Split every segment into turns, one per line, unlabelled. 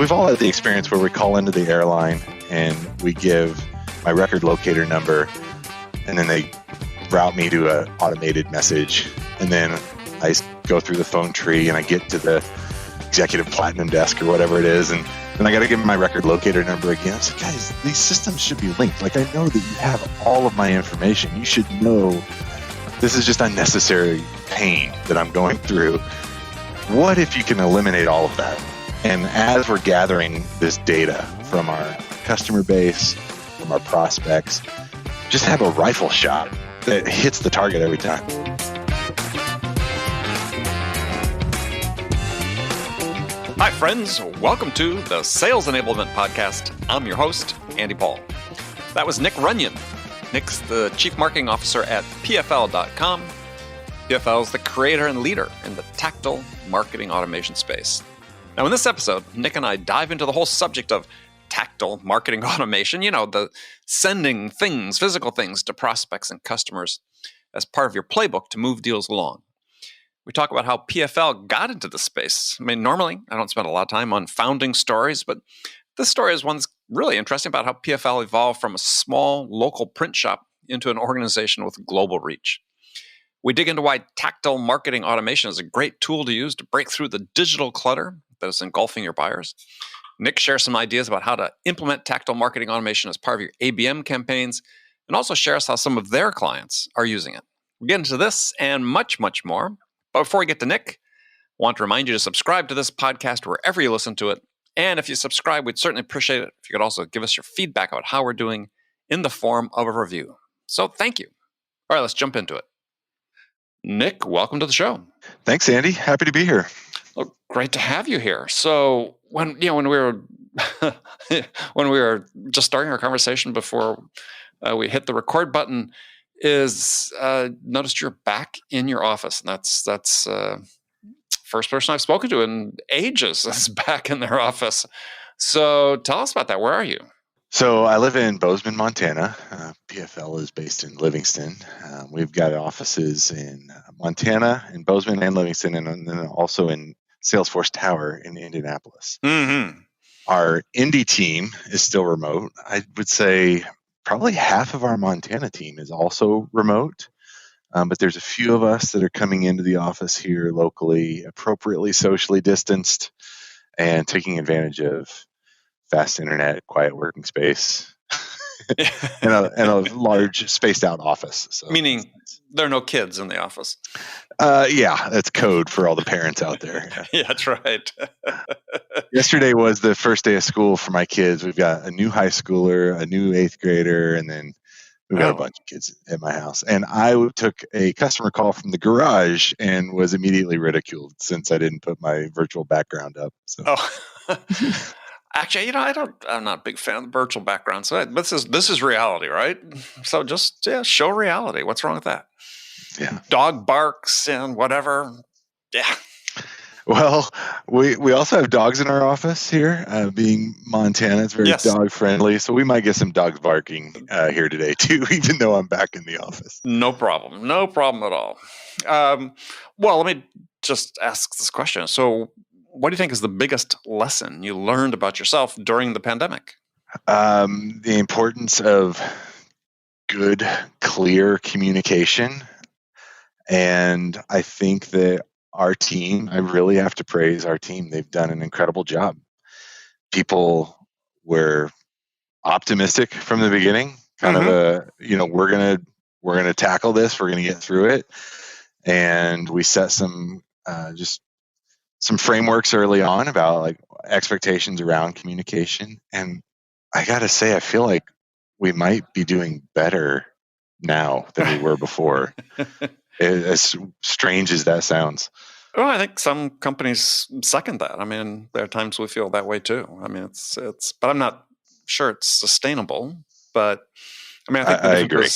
we've all had the experience where we call into the airline and we give my record locator number, and then they route me to an automated message, and then I go through the phone tree and I get to the executive platinum desk or whatever it is, and then I got to give them my record locator number again. I was like, guys, these systems should be linked. Like, I know that you have all of my information. You should know this is just unnecessary pain that I'm going through. What if you can eliminate all of that? And as we're gathering this data from our customer base, from our prospects, just have a rifle shot that hits the target every time.
Hi, friends. Welcome to the Sales Enablement Podcast. I'm your host, Andy Paul. That was Nick Runyon. Nick's the Chief Marketing Officer at PFL.com. PFL is the creator and leader in the Tactile Marketing Automation space. Now, in this episode, Nick and I dive into the whole subject of tactile marketing automation, the sending things, physical things to prospects and customers as part of your playbook to move deals along. We talk about how PFL got into the space. I mean, normally, I don't spend a lot of time on founding stories, but this story is one that's really interesting about how PFL evolved from a small local print shop into an organization with global reach. We dig into why tactile marketing automation is a great tool to use to break through the digital clutter that is engulfing your buyers. Nick shares some ideas about how to implement tactile marketing automation as part of your ABM campaigns, and also shares how some of their clients are using it. We'll get into this and much, much more. But before we get to Nick, I want to remind you to subscribe to this podcast wherever you listen to it. And if you subscribe, we'd certainly appreciate it if you could also give us your feedback about how we're doing in the form of a review. So thank you. All right, let's jump into it. Nick, welcome to the show.
Thanks, Andy. Happy to be here.
Well, great to have you here. So when we were when we were just starting our conversation before we hit the record button, noticed you're back in your office, and that's first person I've spoken to in ages that's back in their office. So tell us about that. Where are you?
So I live in Bozeman, Montana. PFL is based in Livingston. We've got offices in Montana, in Bozeman and Livingston, and then also in Salesforce Tower in Indianapolis.
Mm-hmm.
Our Indy team is still remote. I would say probably half of our Montana team is also remote. But there's a few of us that are coming into the office here locally, appropriately socially distanced, and taking advantage of fast internet, quiet working space, and a large spaced out office. So,
meaning there are no kids in the office.
Yeah, that's code for all the parents out there.
Yeah, that's right.
Yesterday was the first day of school for my kids. We've got a new high schooler, a new 8th grader, and then we've got a bunch of kids at my house. And I took a customer call from the garage and was immediately ridiculed since I didn't put my virtual background up. So.
Oh. Actually, I'm not a big fan of the virtual background. So this is reality, right? So just show reality. What's wrong with that?
Yeah.
Dog barks and whatever. Yeah.
Well, we also have dogs in our office here. Being Montana, it's very dog friendly, so we might get some dogs barking here today too, even though I'm back in the office.
No problem at all. Well, let me just ask this question. So, what do you think is the biggest lesson you learned about yourself during the pandemic?
The importance of good, clear communication, and I think that our team, I really have to praise our team. They've done an incredible job. People were optimistic from the beginning, kind of we're gonna tackle this, we're gonna get through it, and we set some frameworks early on about like expectations around communication. And I gotta say, I feel like we might be doing better now than we were before. As strange as that sounds.
Well, I think some companies second that. I mean, there are times we feel that way too. I mean, it's but I'm not sure it's sustainable. But I mean, I
agree.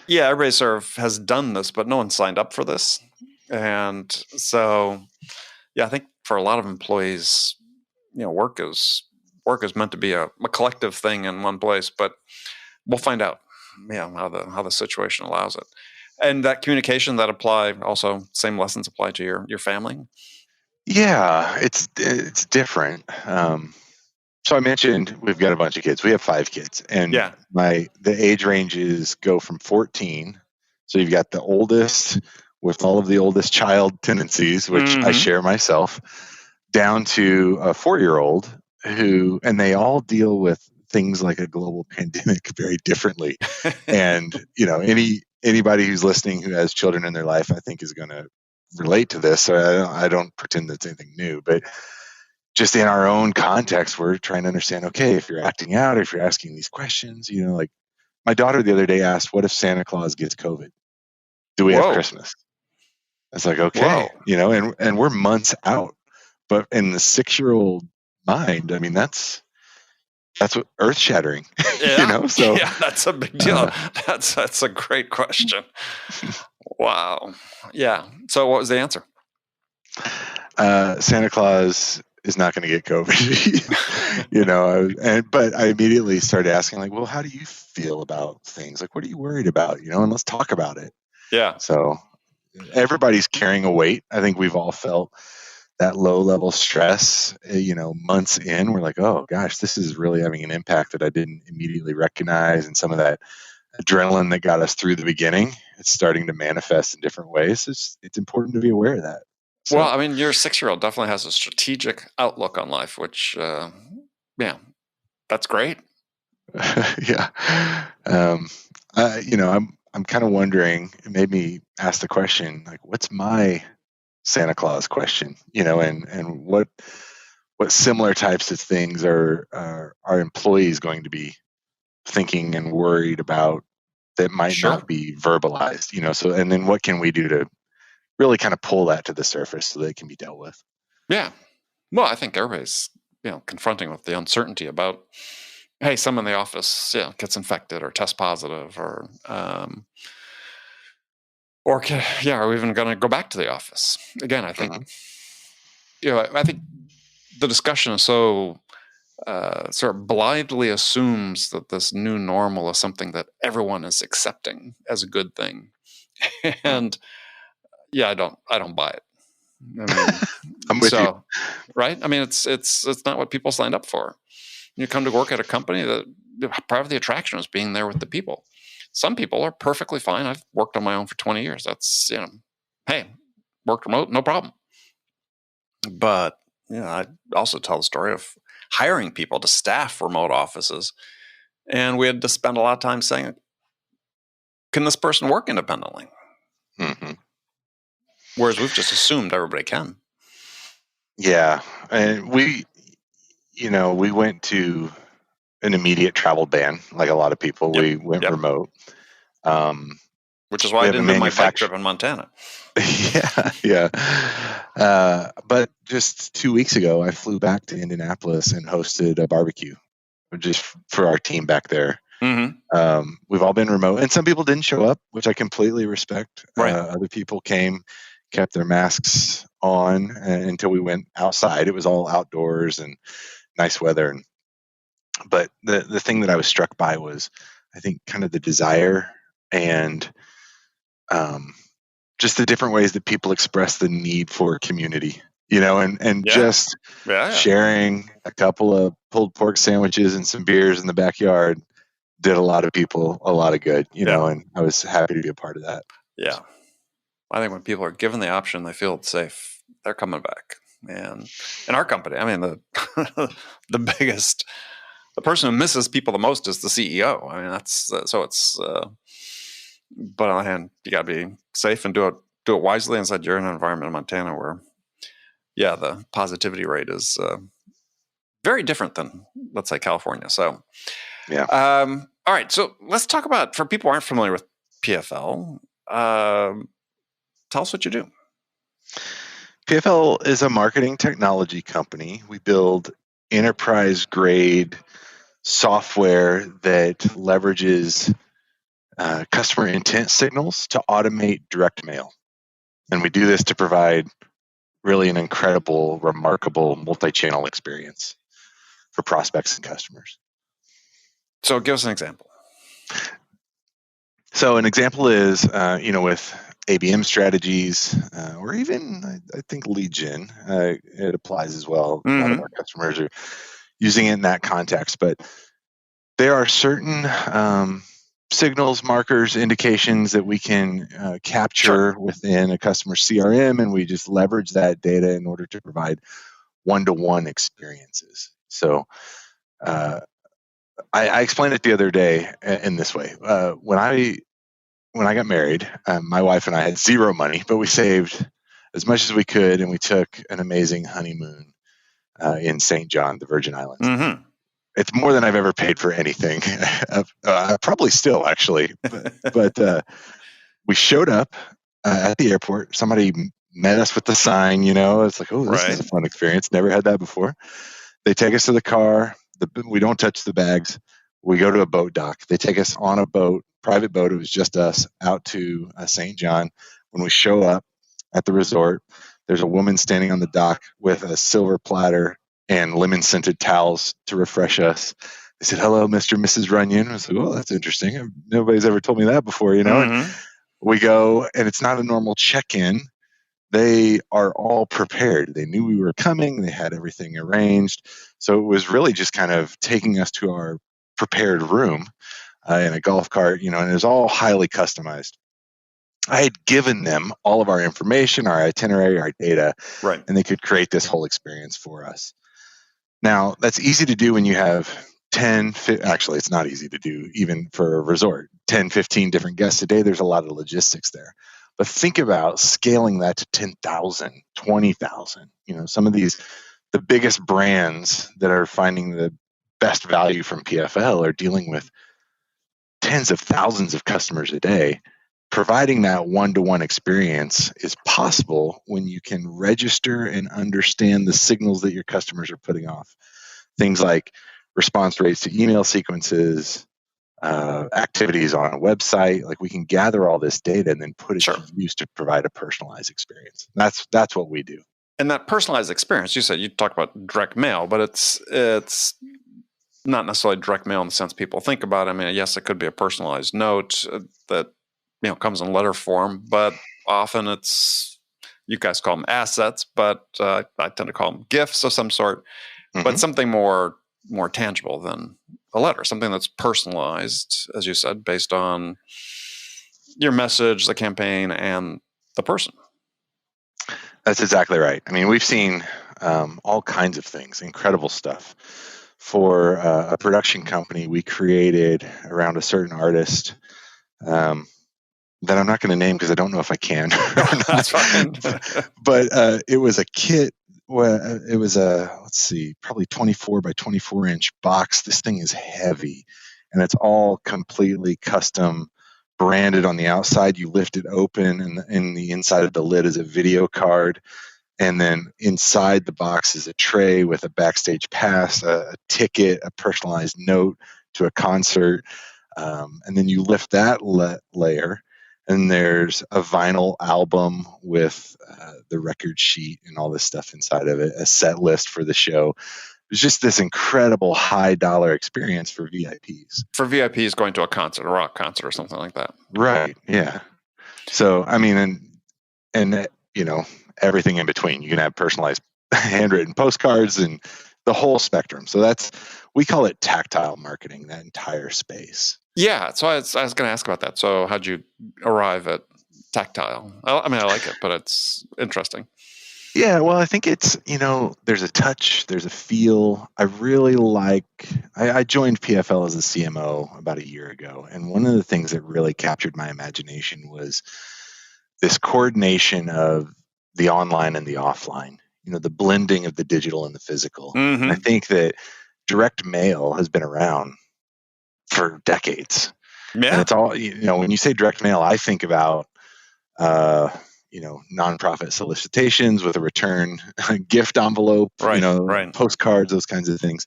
Everybody sort of has done this, but no one signed up for this. And so, I think for a lot of employees, work is meant to be a collective thing in one place. But we'll find out, how the situation allows it. And that communication that apply also, same lessons apply to your family.
Yeah, it's different. So I mentioned we've got a bunch of kids. We have 5 kids, and
Yeah.
the age ranges go from 14. So you've got the oldest with all of the oldest child tendencies, which I share myself, down to a 4-year-old and they all deal with things like a global pandemic very differently. And anybody who's listening who has children in their life, I think, is going to relate to this. So I don't pretend that's anything new, but just in our own context, we're trying to understand, okay, if you're acting out, if you're asking these questions, like my daughter the other day asked, what if Santa Claus gets COVID? Do we have
Whoa.
Christmas? It's like, okay,
Whoa.
and we're months out, but in the 6-year-old mind, I mean, that's what earth shattering,
Yeah.
so
Yeah, that's a big deal. That's a great question. Wow. Yeah. So what was the answer?
Santa Claus is not going to get COVID, but I immediately started asking, like, well, how do you feel about things? Like, what are you worried about? And let's talk about it.
Yeah.
So everybody's carrying a weight. I think we've all felt that low level stress, months in. We're like, oh gosh, this is really having an impact that I didn't immediately recognize. And some of that adrenaline that got us through the beginning, it's starting to manifest in different ways. It's important to be aware of that. So.
Well, I mean, your 6-year-old definitely has a strategic outlook on life, which, yeah, that's great.
Yeah. I'm kind of wondering, it made me ask the question, like, what's my Santa Claus question, and what similar types of things are our employees going to be thinking and worried about that might
Sure.
not be verbalized, so, and then what can we do to really kind of pull that to the surface so that it can be dealt with?
Yeah. Well, I think everybody's, confronting with the uncertainty about, hey, someone in the office, gets infected or tests positive or are we even going to go back to the office? Again, I think, I think the discussion is so sort of blindly assumes that this new normal is something that everyone is accepting as a good thing. And I don't buy it. I mean,
I'm with you.
Right? I mean, it's not what people signed up for. You come to work at a company that part of the attraction is being there with the people. Some people are perfectly fine. I've worked on my own for 20 years. That's, hey, worked remote, no problem. But, I also tell the story of hiring people to staff remote offices. And we had to spend a lot of time saying, can this person work independently?
Mm-hmm.
Whereas we've just assumed everybody can.
Yeah. And we went to an immediate travel ban, like a lot of people.
Yep.
We went remote.
Which is why I didn't do my bike trip in Montana.
Yeah. But just 2 weeks ago, I flew back to Indianapolis and hosted a barbecue just for our team back there.
Mm-hmm.
We've all been remote, and some people didn't show up, which I completely respect.
Right.
Other people came, kept their masks on until we went outside. It was all outdoors and nice weather. But the thing that I was struck by was, I think, kind of the desire and just the different ways that people express the need for community, and just sharing a couple of pulled pork sandwiches and some beers in the backyard did a lot of people a lot of good, and I was happy to be a part of that.
Yeah. I think when people are given the option, they feel safe, they're coming back. And in our company, I mean, the person who misses people the most is the CEO. I mean, that's so it's. But on the other hand, you got to be safe and do it wisely. And said you're in an environment in Montana where, the positivity rate is very different than, let's say, California. So,
yeah.
All right. So let's talk about, for people who aren't familiar with PFL. Tell us what you do.
PFL is a marketing technology company. We build enterprise-grade software that leverages customer intent signals to automate direct mail. And we do this to provide really an incredible, remarkable multi-channel experience for prospects and customers.
So give us an example.
So an example is, with ABM strategies, or even I think lead gen. It applies as well. A lot of our customers are using it in that context, but there are certain signals, markers, indications that we can capture within a customer CRM, and we just leverage that data in order to provide one-to-one experiences. So I explained it the other day in this way. When I got married, my wife and I had zero money, but we saved as much as we could, and we took an amazing honeymoon in St. John, the Virgin Islands.
Mm-hmm.
It's more than I've ever paid for anything. Probably still, actually. But we showed up at the airport. Somebody met us with the sign, It's like, oh, this is a fun experience. Never had that before. They take us to the car. We don't touch the bags. We go to a boat dock. They take us on a boat, private boat. It was just us out to St. John. When we show up at the resort, there's a woman standing on the dock with a silver platter and lemon-scented towels to refresh us. They said, hello, Mr. and Mrs. Runyon. I was like, oh, that's interesting. Nobody's ever told me that before,
Mm-hmm.
And we go, and it's not a normal check-in. They are all prepared. They knew we were coming. They had everything arranged. So it was really just kind of taking us to our prepared room in a golf cart, and it was all highly customized. I had given them all of our information, our itinerary, our data, and they could create this whole experience for us. Now, that's easy to do when you have 10, actually, it's not easy to do even for a resort, 10, 15 different guests a day. There's a lot of logistics there. But think about scaling that to 10,000, 20,000. Some of these, the biggest brands that are finding the best value from PFL are dealing with tens of thousands of customers a day. Providing that one-to-one experience is possible when you can register and understand the signals that your customers are putting off. Things like response rates to email sequences, activities on a website. Like, we can gather all this data and then put it to use to provide a personalized experience. That's what we do.
And that personalized experience, you talk about direct mail, but it's not necessarily direct mail in the sense people think about it. I mean, yes, it could be a personalized note that comes in letter form, but often it's, you guys call them assets, but I tend to call them gifts of some sort, but something more tangible than a letter, something that's personalized, as you said, based on your message, the campaign, and the person.
That's exactly right. I mean, we've seen all kinds of things, incredible stuff. For a production company, we created around a certain artist that I'm not going to name because I don't know if I can.
That's fine.
But it was a kit. It was probably 24 by 24 inch box. This thing is heavy, and it's all completely custom branded on the outside. You lift it open, and in the inside of the lid is a video card. And then inside the box is a tray with a backstage pass, a ticket, a personalized note to a concert. And then you lift that layer, and there's a vinyl album with the record sheet and all this stuff inside of it, a set list for the show. It's just this incredible high-dollar experience for VIPs.
For VIPs going to a concert, a rock concert or something like that.
Right, yeah. So, I mean, and everything in between. You can have personalized handwritten postcards and the whole spectrum. So we call it tactile marketing, that entire space.
Yeah, so I was going to ask about that. So how'd you arrive at tactile? I mean, I like it, but it's interesting.
Yeah, well, I think it's, there's a touch, there's a feel. I joined PFL as a CMO about a year ago. And one of the things that really captured my imagination was this coordination of the online and the offline, the blending of the digital and the physical.
Mm-hmm.
I think that direct mail has been around for decades.
Yeah.
And it's all, when you say direct mail, I think about, nonprofit solicitations with a return gift envelope, postcards, those kinds of things.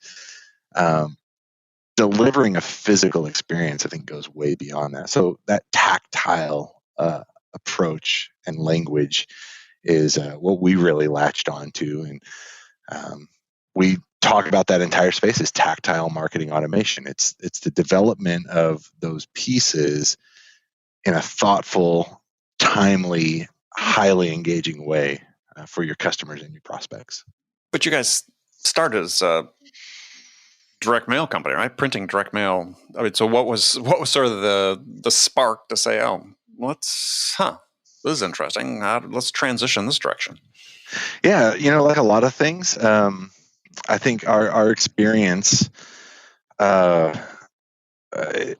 Delivering a physical experience, I think, goes way beyond that. So that tactile approach and language is what we really latched onto. And we talk about that entire space as tactile marketing automation. It's the development of those pieces in a thoughtful timely, highly engaging way for your customers and your prospects.
But you guys started as a direct mail company, right? Printing direct mail. I mean, so what was sort of the spark to say, oh, this is interesting. Let's transition this direction.
Yeah, like a lot of things, I think our experience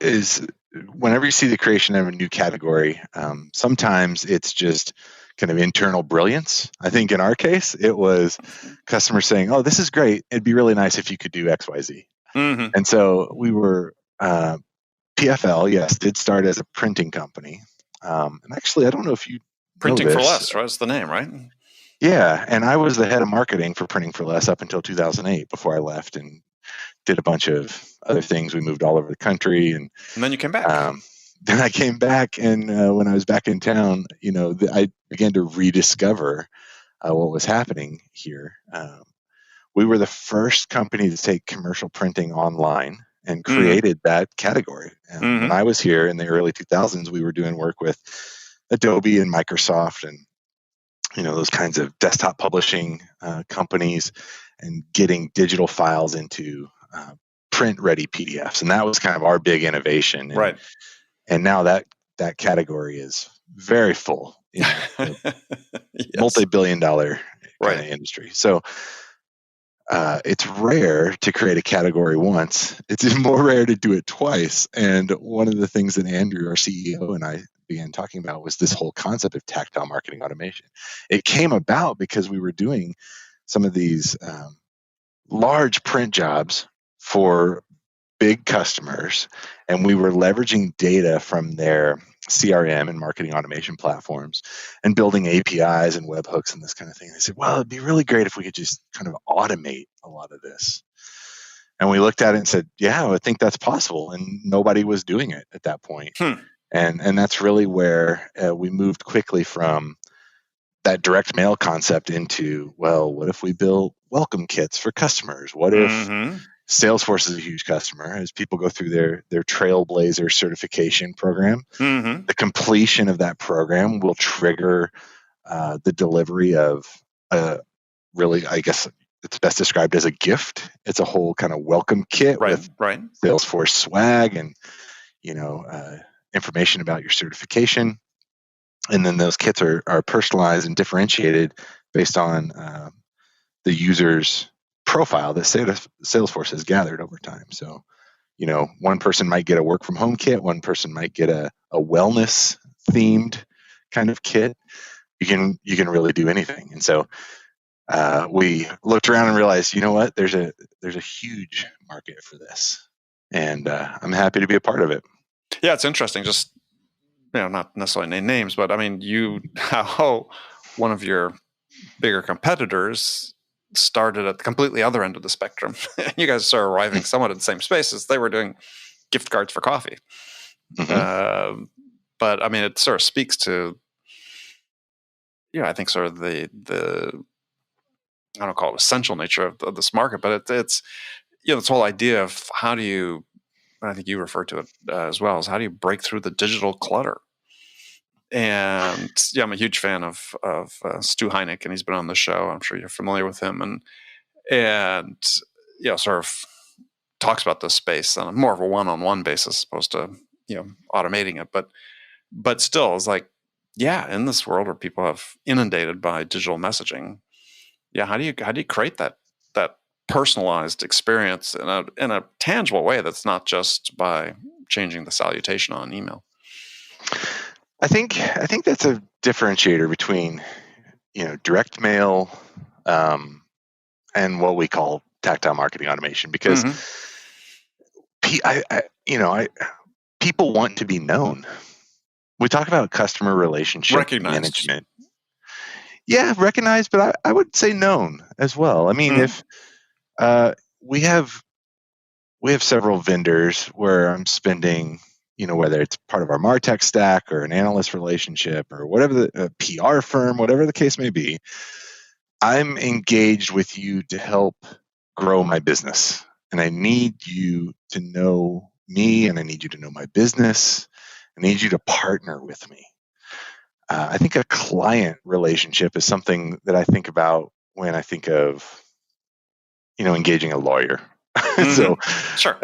is whenever you see the creation of a new category, sometimes it's just kind of internal brilliance. I think in our case, it was customers saying, "Oh, this is great. It'd be really nice if you could do X, Y, Z."
Mm-hmm.
And so we were PFL. Yes, did start as a printing company, and actually, I don't know if you
Printing
know
for
this.
Less, right? That's the name, right?
Yeah, and I was the head of marketing for Printing for Less up until 2008 before I left and did a bunch of other things. We moved all over the country, and
then you came back.
Then I came back, and when I was back in town, I began to rediscover what was happening here. We were the first company to take commercial printing online and created that category. When I was here in the early 2000s, we were doing work with Adobe and Microsoft and those kinds of desktop publishing companies and getting digital files into print-ready PDFs. And that was kind of our big innovation.
Right.
And now that category is very full,
Yes.
multi-billion-dollar kind of industry. So it's rare to create a category once. It's even more rare to do it twice. And one of the things that Andrew, our CEO, and I began talking about was this whole concept of tactile marketing automation. It came about because we were doing some of these large print jobs for big customers, and we were leveraging data from their CRM and marketing automation platforms and building APIs and webhooks and this kind of thing. They said, well, it'd be really great if we could just kind of automate a lot of this. And we looked at it and said, yeah, I think that's possible. And nobody was doing it at that point. And that's really where we moved quickly from that direct mail concept into, well, what if we build welcome kits for customers? What if Salesforce is a huge customer as people go through their Trailblazer certification program? The completion of that program will trigger the delivery of really, I guess it's best described as a gift. It's a whole kind of welcome kit with Salesforce swag and information about your certification. And then those kits are personalized and differentiated based on the user's profile that Salesforce has gathered over time. So, one person might get a work from home kit, one person might get a wellness themed kind of kit. You can really do anything. And so we looked around and realized, you know what, there's a huge market for this, and I'm happy to be a part of it.
Yeah, it's interesting. Just not necessarily name names, but I mean, how one of your bigger competitors started at the completely other end of the spectrum. You guys started arriving somewhat in the same spaces. They were doing gift cards for coffee. But I mean, it sort of speaks to, I think sort of the I don't call it essential nature of this market, but it's this whole idea of how do you, I think you referred to it as well, is how do you break through the digital clutter? And I'm a huge fan of Stu Heineck, and he's been on the show. I'm sure you're familiar with him, and sort of talks about this space on more of a one-on-one basis, as opposed to automating it. But still, it's like, in this world where people have inundated by digital messaging, how do you create that personalized experience in a tangible way that's not just by changing the salutation on email?
I think that's a differentiator between direct mail and what we call tactile marketing automation, because people want to be known. We talk about customer relationship management. Yeah, recognized, but I would say known as well. I mean, if we have several vendors where I'm spending, whether it's part of our MarTech stack or an analyst relationship or whatever the PR firm, whatever the case may be, I'm engaged with you to help grow my business. And I need you to know me, and I need you to know my business. I need you to partner with me. I think a client relationship is something that I think about when I think of, engaging a lawyer. So
Sure.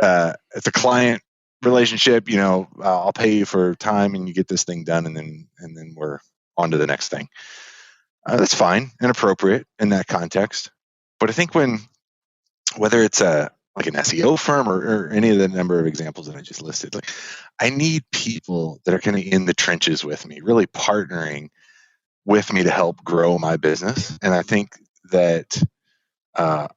it's a client relationship. I'll pay you for time, and you get this thing done, and then we're on to the next thing. That's fine and appropriate in that context. But I think whether it's like an SEO firm or any of the number of examples that I just listed, like I need people that are kind of in the trenches with me, really partnering with me to help grow my business. And I think that for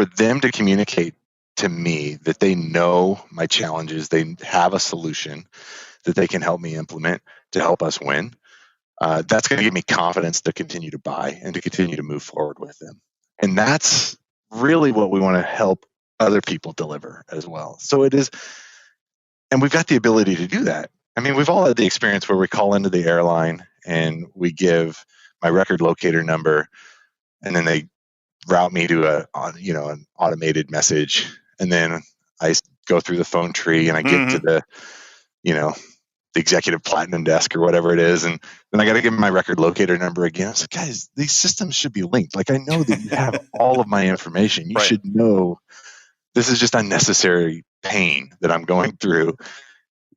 them to communicate to me that they know my challenges, they have a solution that they can help me implement to help us win, that's going to give me confidence to continue to buy and to continue to move forward with them. And that's really what we want to help other people deliver as well. So it is, and we've got the ability to do that. I mean, we've all had the experience where we call into the airline and we give my record locator number, and then they route me to an automated message, and then I go through the phone tree and I get to the executive platinum desk or whatever it is, and then I got to give them my record locator number again. I was like, guys, these systems should be linked. Like, I know that you have all of my information. You should know this is just unnecessary pain that I'm going through.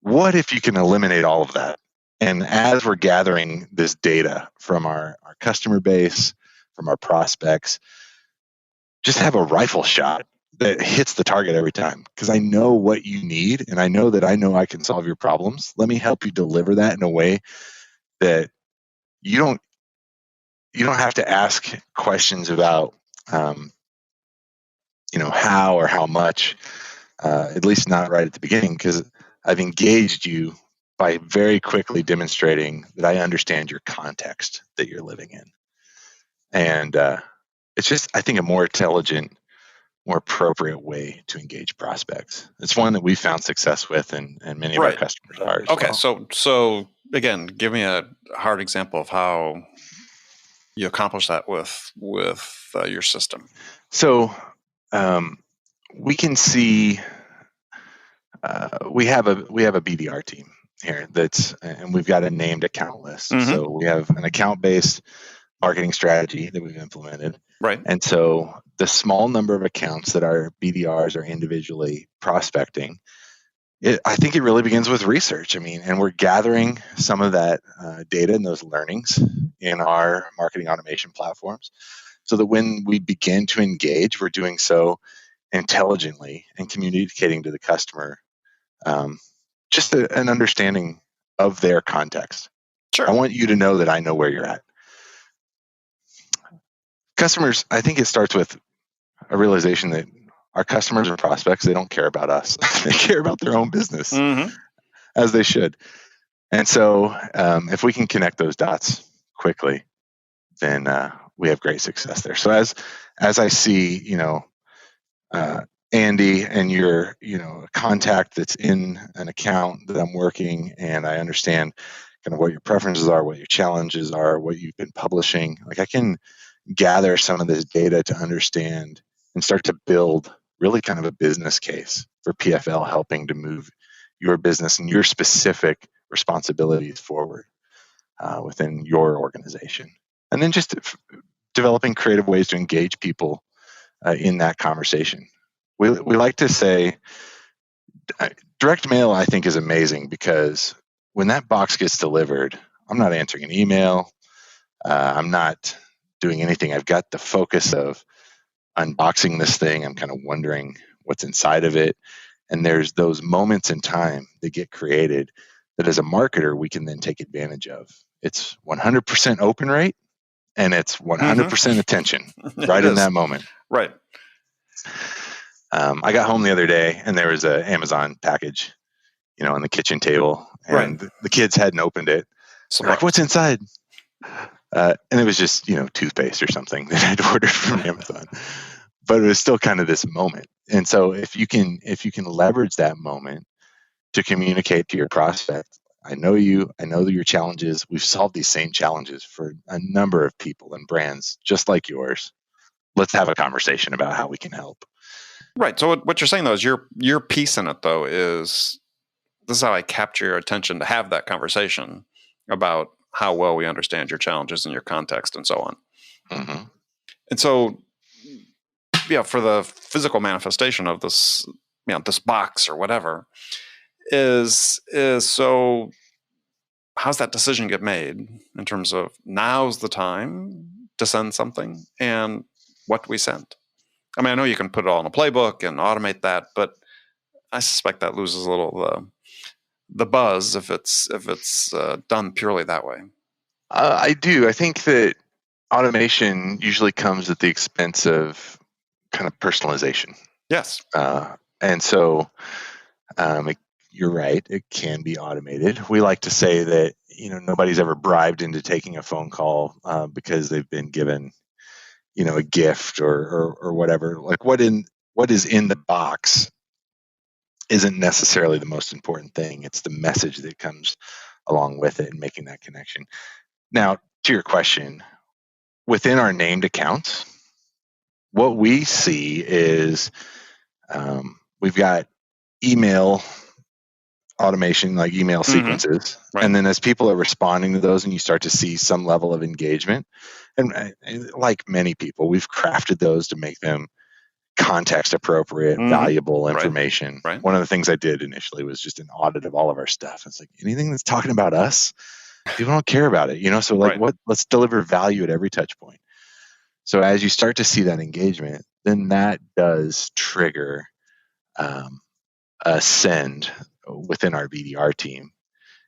What if you can eliminate all of that? And as we're gathering this data from our customer base, from our prospects, just have a rifle shot that hits the target every time, because I know what you need, and I know I can solve your problems. Let me help you deliver that in a way that you don't have to ask questions about how or how much, at least not right at the beginning, because I've engaged you by very quickly demonstrating that I understand your context that you're living in. And it's just, I think, a more intelligent, more appropriate way to engage prospects. It's one that we found success with, and many of our customers are as
okay,
well.
So again, give me a hard example of how you accomplish that with your system.
So we can see we have a BDR team here and we've got a named account list. So we have an account-based marketing strategy that we've implemented.
Right.
And so the small number of accounts that our BDRs are individually prospecting, I think it really begins with research. I mean, and we're gathering some of that data and those learnings in our marketing automation platforms, so that when we begin to engage, we're doing so intelligently and communicating to the customer just an understanding of their context.
Sure.
I want you to know that I know where you're at. Customers, I think it starts with a realization that our customers and prospects, they don't care about us. They care about their own business, as they should. And so if we can connect those dots quickly, then we have great success there. So as I see, Andy, and you're, a contact that's in an account that I'm working, and I understand kind of what your preferences are, what your challenges are, what you've been publishing. Like, I can gather some of this data to understand and start to build really kind of a business case for PFL, helping to move your business and your specific responsibilities forward within your organization. And then just developing creative ways to engage people in that conversation. We like to say direct mail, I think, is amazing, because when that box gets delivered, I'm not answering an email. I'm not doing anything. I've got the focus of unboxing this thing. I'm kind of wondering what's inside of it. And there's those moments in time that get created that, as a marketer, we can then take advantage of. It's 100% open rate, and it's 100% attention right in that moment.
Right.
I got home the other day, and there was an Amazon package, on the kitchen table, and the kids hadn't opened it. So like, what's inside? And it was just, toothpaste or something that I'd ordered from Amazon. But it was still kind of this moment. And so if you can leverage that moment to communicate to your prospect, I know you, I know your challenges. We've solved these same challenges for a number of people and brands just like yours. Let's have a conversation about how we can help.
Right. So what you're saying, though, is your piece in it, though, is this is how I capture your attention to have that conversation. about how well we understand your challenges and your context and so on.
Mm-hmm.
And so, for the physical manifestation of this, this box or whatever, is so how's that decision get made in terms of now's the time to send something and what do we send? I mean, I know you can put it all in a playbook and automate that, but I suspect that loses a little the buzz if it's done purely that way.
I do. I think that automation usually comes at the expense of kind of personalization.
Yes.
And so you're right. It can be automated. We like to say that, nobody's ever bribed into taking a phone call because they've been given, a gift or whatever. Like what is in the box isn't necessarily the most important thing. It's the message that comes along with it and making that connection. Now, to your question, within our named accounts, what we see is we've got email automation, like email sequences.
Right.
And then as people are responding to those and you start to see some level of engagement, and like many people, we've crafted those to make them context appropriate, valuable information.
Right.
One of the things I did initially was just an audit of all of our stuff. It's like anything that's talking about us, people don't care about it, so like let's deliver value at every touch point. So as you start to see that engagement, then that does trigger a send within our BDR team.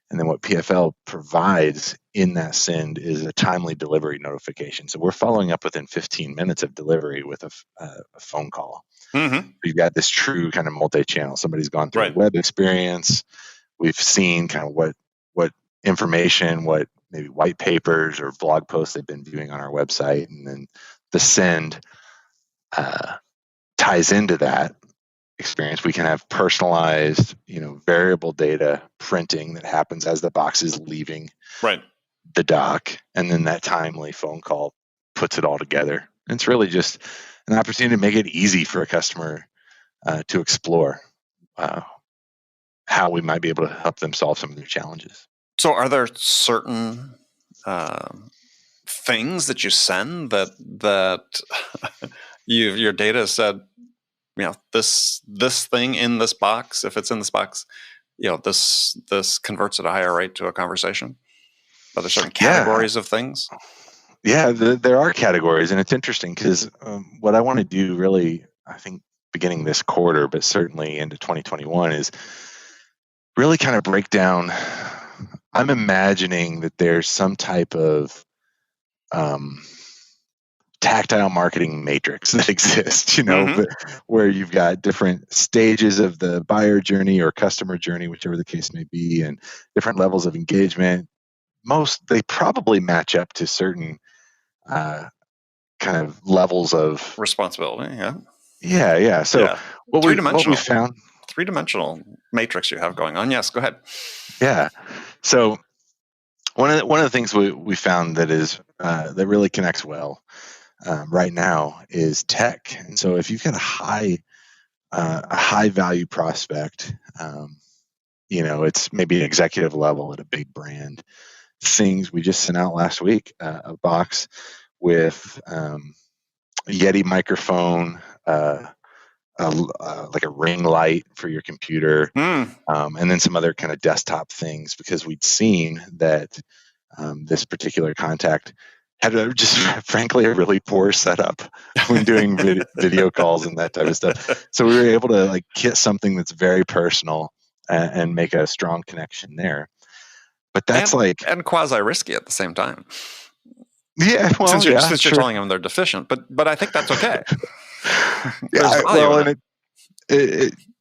And then what PFL provides in that send is a timely delivery notification. So we're following up within 15 minutes of delivery with a phone call. We've got this true kind of multi-channel. Somebody's gone through a web experience. We've seen kind of what information, what maybe white papers or blog posts they've been viewing on our website. And then the send ties into that experience. We can have personalized, variable data printing that happens as the box is leaving the dock, and then that timely phone call puts it all together. And it's really just an opportunity to make it easy for a customer to explore how we might be able to help them solve some of their challenges.
So are there certain things that you send that your data said, this thing in this box, if it's in this box, this converts at a higher rate to a conversation? Are there certain categories of things?
Yeah, there are categories, and it's interesting because what I want to do really, I think, beginning this quarter, but certainly into 2021, is really kind of break down. I'm imagining that there's some type of tactile marketing matrix that exists, where you've got different stages of the buyer journey or customer journey, whichever the case may be, and different levels of engagement. They probably match up to certain kind of levels of
responsibility.
Yeah. So what we found,
3-dimensional matrix you have going on. Yes, go ahead.
Yeah. So one of the things we found that is that really connects well right now is tech. And so if you've got a high value prospect, it's maybe an executive level at a big brand. Things we just sent out last week, a box with a Yeti microphone, like a ring light for your computer, and then some other kind of desktop things, because we'd seen that this particular contact had frankly a really poor setup when doing video calls and that type of stuff. So we were able to get something that's very personal and make a strong connection there. But that's
and quasi risky at the same time.
Yeah, well,
since you're telling them they're deficient, but I think that's okay.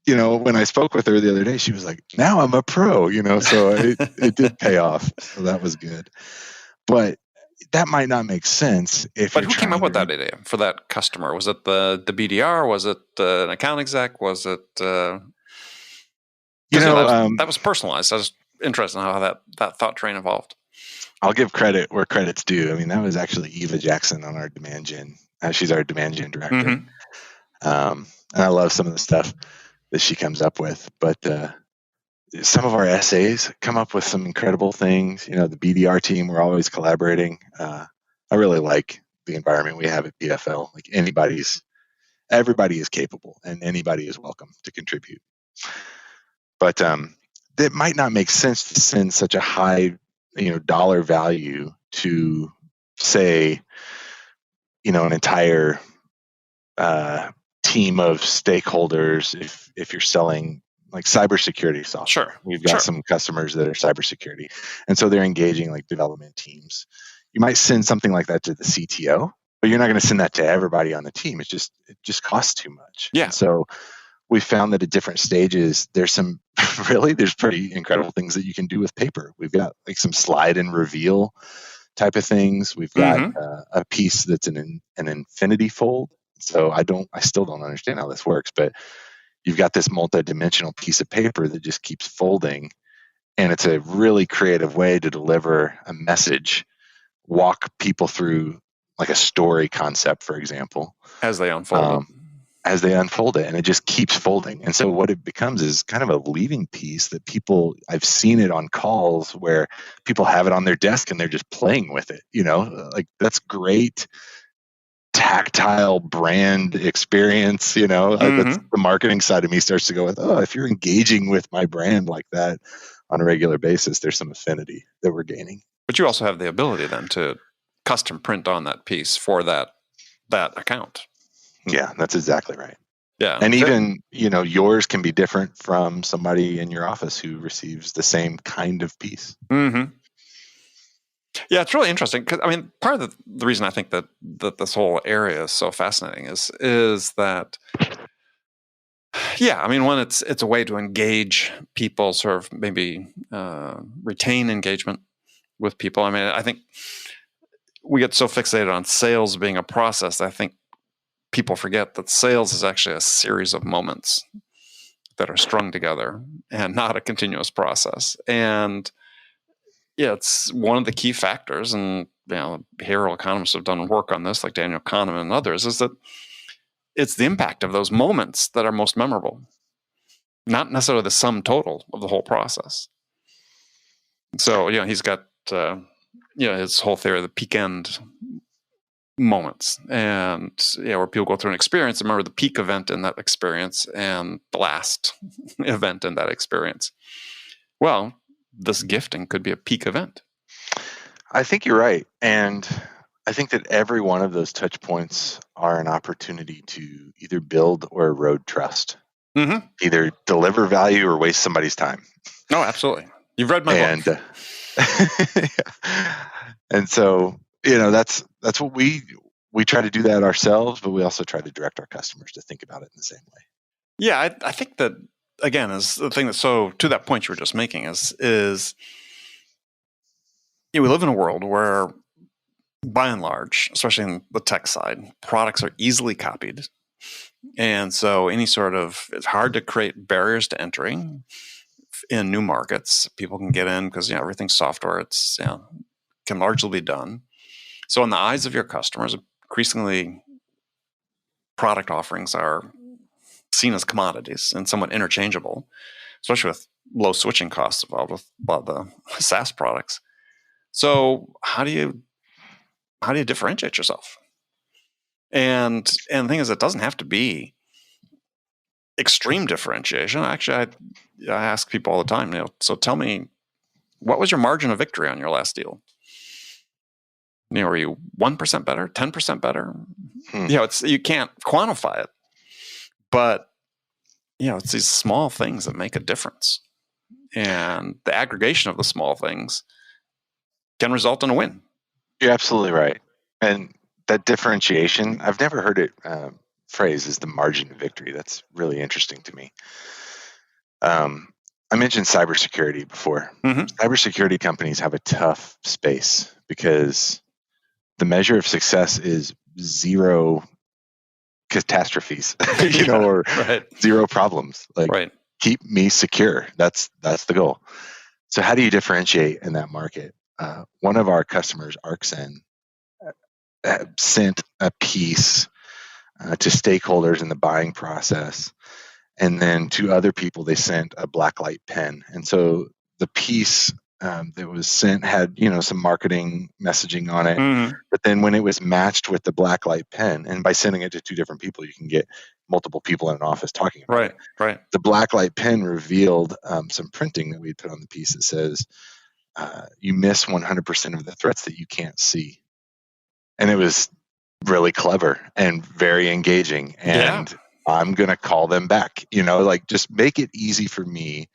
And when I spoke with her the other day, she was like, "Now I'm a pro," So it did pay off. So that was good. But that might not make sense if.
But who came up with that idea for that customer? Was it the BDR? Was it an account exec? Was it? That was personalized. I was interested in how that thought train evolved.
I'll give credit where credit's due. I mean, that was actually Eva Jackson on our demand gen. She's our demand gen director. And I love some of the stuff that she comes up with. But some of our SAs come up with some incredible things. The BDR team, we're always collaborating. I really like the environment we have at PFL. Like everybody is capable and anybody is welcome to contribute. But it might not make sense to send such a high, dollar value to, say, an entire team of stakeholders if you're selling like cybersecurity software.
Sure.
We've got some customers that are cybersecurity, and so they're engaging like development teams. You might send something like that to the CTO, but you're not going to send that to everybody on the team. It just costs too much.
Yeah.
And so we found that at different stages, there's pretty incredible things that you can do with paper. We've got like some slide and reveal type of things. We've got a piece that's an infinity fold. So I still don't understand how this works, but you've got this multi-dimensional piece of paper that just keeps folding, and it's a really creative way to deliver a message, walk people through like a story concept, for example,
as they unfold
it, and it just keeps folding. And so what it becomes is kind of a leaving piece that I've seen it on calls where people have it on their desk and they're just playing with it, like that's great tactile brand experience. That's the marketing side of me starts to go with, if you're engaging with my brand like that on a regular basis, there's some affinity that we're gaining.
But you also have the ability then to custom print on that piece for that account.
Yeah, that's exactly right.
Yeah.
And even, yours can be different from somebody in your office who receives the same kind of piece.
Mm-hmm. Yeah, it's really interesting because part of the reason I think that this whole area is so fascinating is that, one, it's a way to engage people, sort of maybe retain engagement with people. I think we get so fixated on sales being a process. I think people forget that sales is actually a series of moments that are strung together and not a continuous process. And yeah, it's one of the key factors, and behavioral economists have done work on this, like Daniel Kahneman and others, is that it's the impact of those moments that are most memorable, not necessarily the sum total of the whole process. So, he's got his whole theory of the peak end moments, and where people go through an experience, remember the peak event in that experience and the last event in that experience. Well, this gifting could be a peak event.
I think you're right. And I think that every one of those touch points are an opportunity to either build or erode trust.
Mm-hmm.
Either deliver value or waste somebody's time.
Oh, absolutely. You've read my book.
And so, that's what we try to do that ourselves, but we also try to direct our customers to think about it in the same way.
Yeah, I think that, again, is the thing that's so, to that point you were just making, is we live in a world where, by and large, especially in the tech side, products are easily copied. And so it's hard to create barriers to entry in new markets. People can get in because everything's software. It's can largely be done. So in the eyes of your customers, increasingly product offerings are seen as commodities and somewhat interchangeable, especially with low switching costs involved with a lot of the SaaS products. So how do you differentiate yourself? And the thing is, it doesn't have to be extreme differentiation. Actually, I ask people all the time, so tell me, what was your margin of victory on your last deal? Were you 1% better, 10% better? You can't quantify it, but it's these small things that make a difference, and the aggregation of the small things can result in a win.
You're absolutely right, and that differentiation, I've never heard it phrased as the margin of victory. That's really interesting to me. I mentioned cybersecurity before.
Mm-hmm.
Cybersecurity companies have a tough space because the measure of success is zero catastrophes, or
right.
Zero problems.
Right.
Keep me secure. That's the goal. So how do you differentiate in that market? One of our customers, ArcSen, sent a piece to stakeholders in the buying process, And then to other people, they sent a blacklight pen. And so the piece that was sent had, some marketing messaging on it.
Mm-hmm.
But then when it was matched with the blacklight pen, and by sending it to two different people, you can get multiple people in an office talking about it.
Right.
The blacklight pen revealed some printing that we put on the piece that says, you miss 100% of the threats that you can't see. And it was really clever and very engaging. And I'm going to call them back, just make it easy for me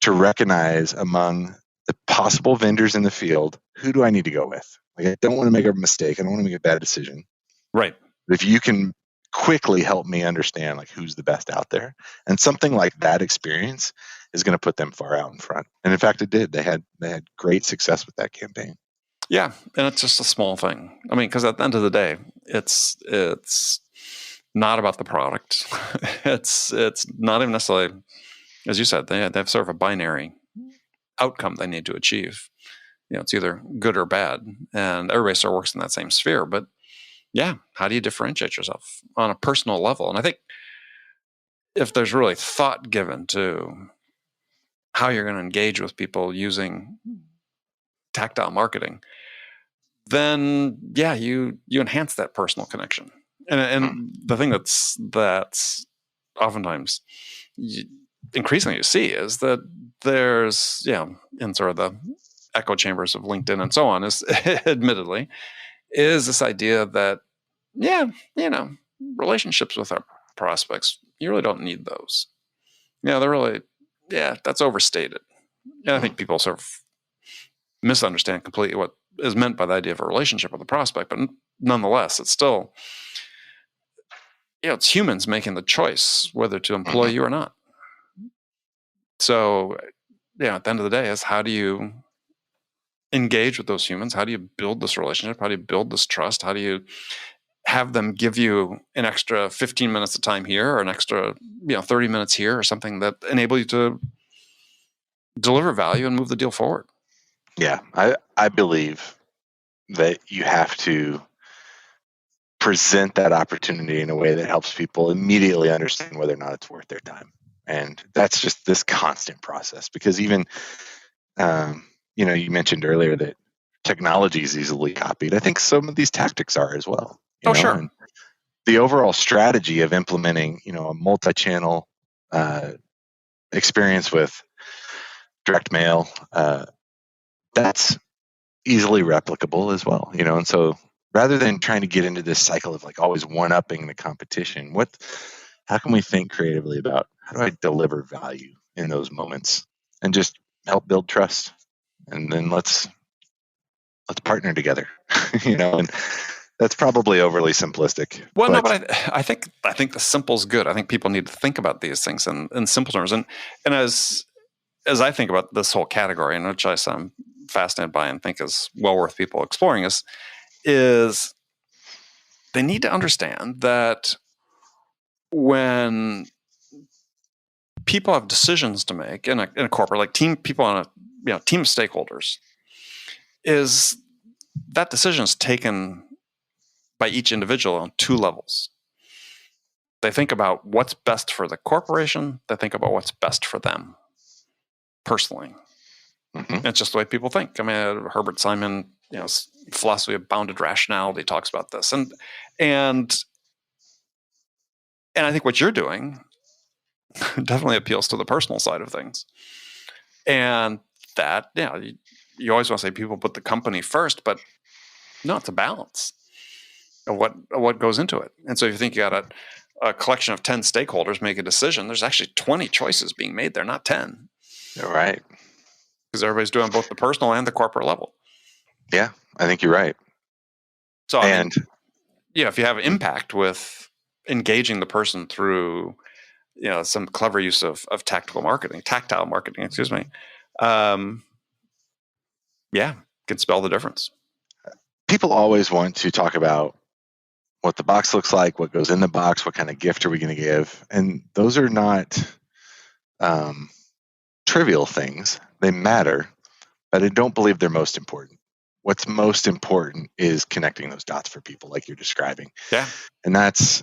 to recognize among the possible vendors in the field, who do I need to go with? Like, I don't want to make a mistake. I don't want to make a bad decision.
Right.
But if you can quickly help me understand like who's the best out there, and something like that experience is going to put them far out in front. And in fact, it did. They had great success with that campaign.
Yeah, and it's just a small thing. I mean, because at the end of the day, it's not about the product. it's not even necessarily, as you said, they have sort of a binary outcome they need to achieve. It's either good or bad, and everybody sort of works in that same sphere. But yeah, how do you differentiate yourself on a personal level? And I think if there's really thought given to how you're going to engage with people using tactile marketing, then yeah, you enhance that personal connection. And the thing that's oftentimes increasingly you see is that there's, in sort of the echo chambers of LinkedIn and so on, is admittedly is this idea that relationships with our prospects, you really don't need those. They're really, that's overstated. And I think people sort of misunderstand completely what is meant by the idea of a relationship with a prospect, but nonetheless, it's still, it's humans making the choice whether to employ you or not. So, at the end of the day, is how do you engage with those humans? How do you build this relationship? How do you build this trust? How do you have them give you an extra 15 minutes of time here, or an extra 30 minutes here, or something that enable you to deliver value and move the deal forward?
Yeah, I believe that you have to present that opportunity in a way that helps people immediately understand whether or not it's worth their time. And that's just this constant process, because even, you mentioned earlier that technology is easily copied. I think some of these tactics are as well.
Sure.
And the overall strategy of implementing, a multi-channel experience with direct mail, that's easily replicable as well. And so rather than trying to get into this cycle of like always one-upping the competition, how can we think creatively about how do I deliver value in those moments and just help build trust? And then let's partner together, and that's probably overly simplistic.
Well, no, but I think the simple is good. I think people need to think about these things in simple terms. And as I think about this whole category, and which I'm fascinated by and think is well worth people exploring, is they need to understand that when people have decisions to make in a corporate, like people on a team of stakeholders, is that decision is taken by each individual on two levels. They think about what's best for the corporation. They think about what's best for them personally. Mm-hmm. It's just the way people think. I mean, Herbert Simon, philosophy of bounded rationality talks about this, and I think what you're doing definitely appeals to the personal side of things, and that you always want to say people put the company first, but no, it's a balance of what goes into it. And so if you think you got a collection of 10 stakeholders make a decision, there's actually 20 choices being made there, not 10.
All right.
Because everybody's doing both the personal and the corporate level.
Yeah, I think you're right.
So, if you have impact with engaging the person through, some clever use of tactile marketing, can spell the difference.
People always want to talk about what the box looks like, what goes in the box, what kind of gift are we going to give, and those are not trivial things. They matter, but I don't believe they're most important. What's most important is connecting those dots for people like you're describing.
Yeah.
And that's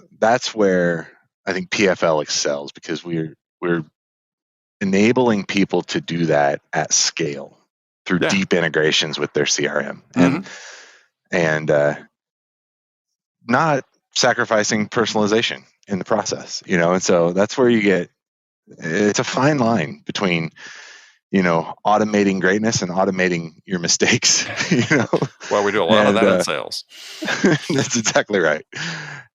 where I think PFL excels because we're enabling people to do that at scale through deep integrations with their CRM and not sacrificing personalization in the process, and so that's where it's a fine line between, automating greatness and automating your mistakes,
Well, we do a lot of that in sales.
That's exactly right.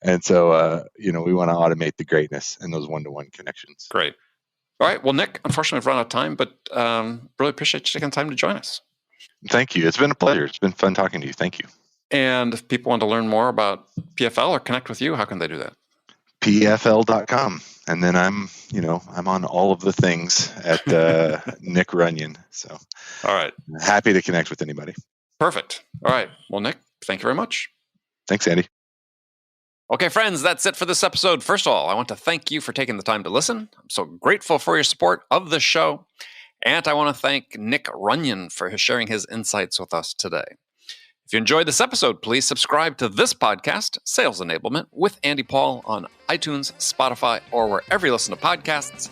And so, we want to automate the greatness and those one-to-one connections.
Great. All right. Well, Nick, unfortunately, I've run out of time, but really appreciate you taking the time to join us.
Thank you. It's been a pleasure. It's been fun talking to you. Thank you.
And if people want to learn more about PFL or connect with you, how can they do that?
PFL.com. And then I'm on all of the things at Nick Runyon. So,
all right.
Happy to connect with anybody.
Perfect. All right. Well, Nick, thank you very much.
Thanks, Andy.
Okay, friends, that's it for this episode. First of all, I want to thank you for taking the time to listen. I'm so grateful for your support of the show. And I want to thank Nick Runyon for sharing his insights with us today. If you enjoyed this episode, please subscribe to this podcast, Sales Enablement, with Andy Paul on iTunes, Spotify, or wherever you listen to podcasts.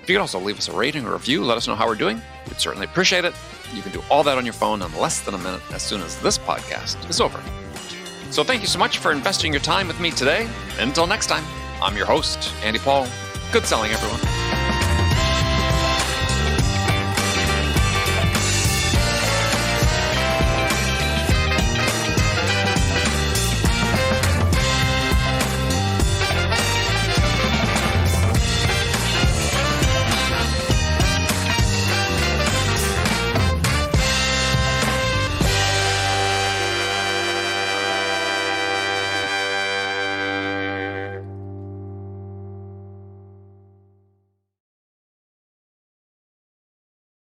If you could also leave us a rating or review, let us know how we're doing. We'd certainly appreciate it. You can do all that on your phone in less than a minute as soon as this podcast is over. So thank you so much for investing your time with me today. Until next time, I'm your host, Andy Paul. Good selling, everyone.